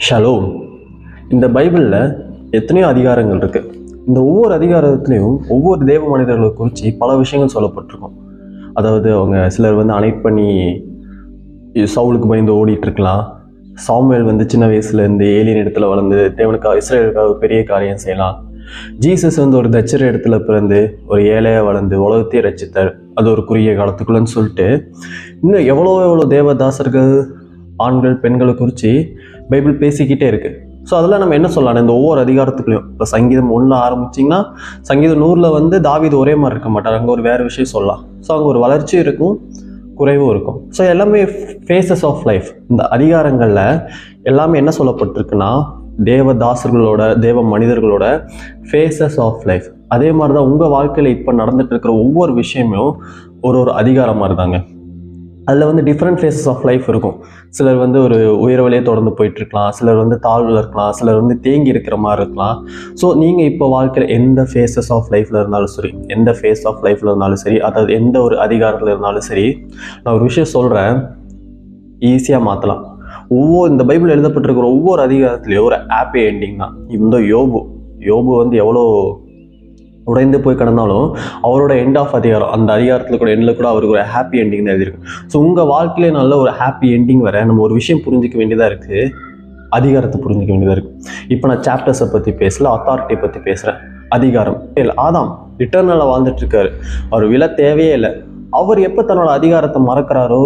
Shalom. இந்த பைபிளில் எத்தனையோ அதிகாரங்கள் இருக்குது. இந்த ஒவ்வொரு அதிகாரத்துலேயும் ஒவ்வொரு தேவ மனிதர்களை குறித்து பல விஷயங்கள் சொல்லப்பட்டிருக்கும். அதாவது அவங்க சிலர் அனெக்ட் பண்ணி சவுலுக்கு பயந்து ஓடிட்டுருக்கலாம். சாமுவேல் சின்ன வயசுலேருந்து ஏலியன் இடத்துல வளர்ந்து தேவனுக்காக இஸ்ரேலுக்காக பெரிய காரியம் செய்யலாம். ஜீசஸ் ஒரு தச்சர இடத்துல பிறந்து ஒரு ஏழையாக வளர்ந்து உலகத்தையே ரசித்தார். அது ஒரு குறுகிய காலத்துக்குள்ளன்னு சொல்லிட்டு இன்னும் எவ்வளோ தேவதாசர்கள் ஆண்கள் பெண்களை குறித்து பைபிள் பேசிக்கிட்டே இருக்குது. ஸோ அதெல்லாம் நம்ம என்ன சொல்லலாம் இந்த ஒவ்வொரு அதிகாரத்துக்குலையும். இப்போ சங்கீதம் 1 ஆரம்பிச்சிங்கன்னா சங்கீதம் 100 தாவீது ஒரே மாதிரி இருக்க மாட்டார். அங்கே ஒரு வேறு விஷயம் சொல்லலாம். ஸோ அங்கே ஒரு வளர்ச்சியும் இருக்கும், குறைவும் இருக்கும். ஸோ எல்லாமே ஃபேஸஸ் ஆஃப் லைஃப். இந்த அதிகாரங்களில் எல்லாமே என்ன சொல்லப்பட்டிருக்குன்னா தேவதாசர்களோட தேவ மனிதர்களோட ஃபேஸஸ் ஆஃப் லைஃப். அதே மாதிரி தான் உங்கள் வாழ்க்கையில் இப்போ நடந்துட்டு இருக்கிற ஒவ்வொரு விஷயமும் ஒரு அதிகாரம் மாதிரி தாங்க. அதில் டிஃப்ரெண்ட் ஃபேஸஸ் ஆஃப் லைஃப் இருக்கும். சிலர் ஒரு உயர்வலையே தொடர்ந்து போயிட்டுருக்கலாம், சிலர் தாழ்வில் இருக்கலாம், சிலர் தேங்கி இருக்கிற மாதிரி இருக்கலாம். ஸோ நீங்கள் இப்போ வாழ்க்கையில் எந்த ஃபேஸஸ் ஆஃப் லைஃப்பில் இருந்தாலும் சரி, எந்த ஃபேஸ் ஆஃப் லைஃப்பில் இருந்தாலும் சரி, அதாவது எந்த ஒரு அதிகாரத்தில் இருந்தாலும் சரி, நான் ஒரு விஷயம் சொல்கிறேன், ஈஸியாக மாற்றலாம். இந்த பைபிள் எழுதப்பட்டிருக்கிற ஒவ்வொரு அதிகாரத்துலேயும் ஒரு ஹாப்பி எண்டிங் தான். இந்த யோபு எவ்வளோ உடைந்து போய் கிடந்தாலும் அவரோட எண்ட் ஆஃப் அதிகாரம், அந்த அதிகாரத்தில் கூட எண்டில் கூட அவருக்கு ஒரு ஹாப்பி எண்டிங் தான் எழுதியிருக்கு. ஸோ உங்கள் வாழ்க்கையிலே நல்ல ஒரு ஹாப்பி எண்டிங் வர நம்ம ஒரு விஷயம் புரிஞ்சிக்க வேண்டியதாக இருக்குது, அதிகாரத்தை புரிஞ்சிக்க வேண்டியதாக இருக்குது. இப்போ நான் சாப்டர்ஸை பற்றி பேசல, அத்தாரிட்டியை பற்றி பேசுகிறேன். அதிகாரம் இல்லை, ஆதாம் இட்டர்னலாக வாழ்ந்துட்டு இருக்காரு, அவர் விழ தேவையே இல்லை. அவர் எப்போ தன்னோட அதிகாரத்தை மறக்கிறாரோ,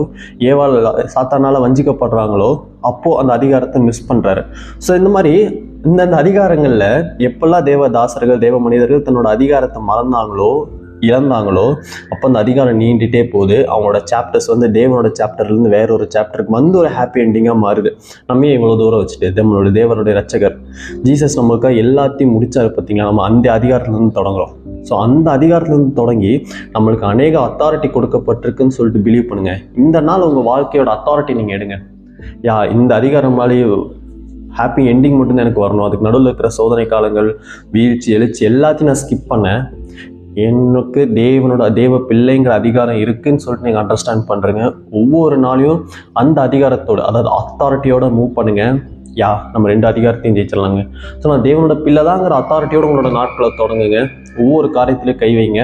ஏவாள் சாத்தானால் வஞ்சிக்கப்படுறாங்களோ, அப்போது அந்த அதிகாரத்தை மிஸ் பண்ணுறாரு. ஸோ இந்த மாதிரி இந்த அதிகாரங்களில் எப்பெல்லாம் தேவதாசர்கள் தேவ மனிதர்கள் தன்னோட அதிகாரத்தை மறந்தாங்களோ, இழந்தாங்களோ, அப்போ அந்த அதிகாரம் நீண்டிகிட்டே போகுது. அவங்களோட சாப்டர்ஸ் தேவனோட சாப்டர்லேருந்து வேற ஒரு சாப்டருக்கு ஒரு ஹாப்பி எண்டிங்காக மாறுது. நம்ம இவ்வளோ தூரம் வச்சுட்டு நம்மளோட தேவனுடைய ரட்சகர் ஜீசஸ் நம்மளுக்காக எல்லாத்தையும் முடிச்சாரு பார்த்தீங்களா, நம்ம அந்த அதிகாரத்துலேருந்து தொடங்குறோம். ஸோ அந்த அதிகாரத்துலேருந்து தொடங்கி நம்மளுக்கு அநேக அத்தாரிட்டி கொடுக்கப்பட்டிருக்குன்னு சொல்லிட்டு பிலீவ் பண்ணுங்கள். இந்த நாள் உங்கள் வாழ்க்கையோட அத்தாரிட்டி நீங்கள் எடுங்க. இந்த அதிகாரம் மேலேயே ஹாப்பி எண்டிங் மட்டும்தான் எனக்கு வரணும், அதுக்கு நடுவில் இருக்கிற சோதனை காலங்கள், வீழ்ச்சி, எழுச்சி எல்லாத்தையும் நான் ஸ்கிப் பண்ணேன். எனக்கு தேவ பிள்ளைங்கிற அதிகாரம் இருக்குன்னு சொல்லிட்டு நீங்கள் அண்டர்ஸ்டாண்ட் பண்ணுறேங்க. ஒவ்வொரு நாளையும் அந்த அதிகாரத்தோடு, அதாவது அத்தாரிட்டியோட மூவ் பண்ணுங்கள். நம்ம 2 அதிகாரத்தையும் ஜெயிச்சிடலாங்க. ஸோ நான் தேவனோட பிள்ளை தாங்கிற அத்தாரிட்டியோட உங்களோட நாட்களை தொடங்குங்க. ஒவ்வொரு காரியத்திலையும் கை வைங்க.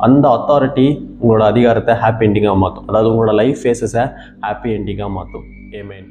அந்த அத்தாரிட்டி உங்களோட அதிகாரத்தை ஹாப்பி எண்டிங்காக மாற்றும். அதாவது உங்களோட லைஃப் ஃபேஸஸை ஹாப்பி எண்டிங்காக மாற்றும். ஆமென்.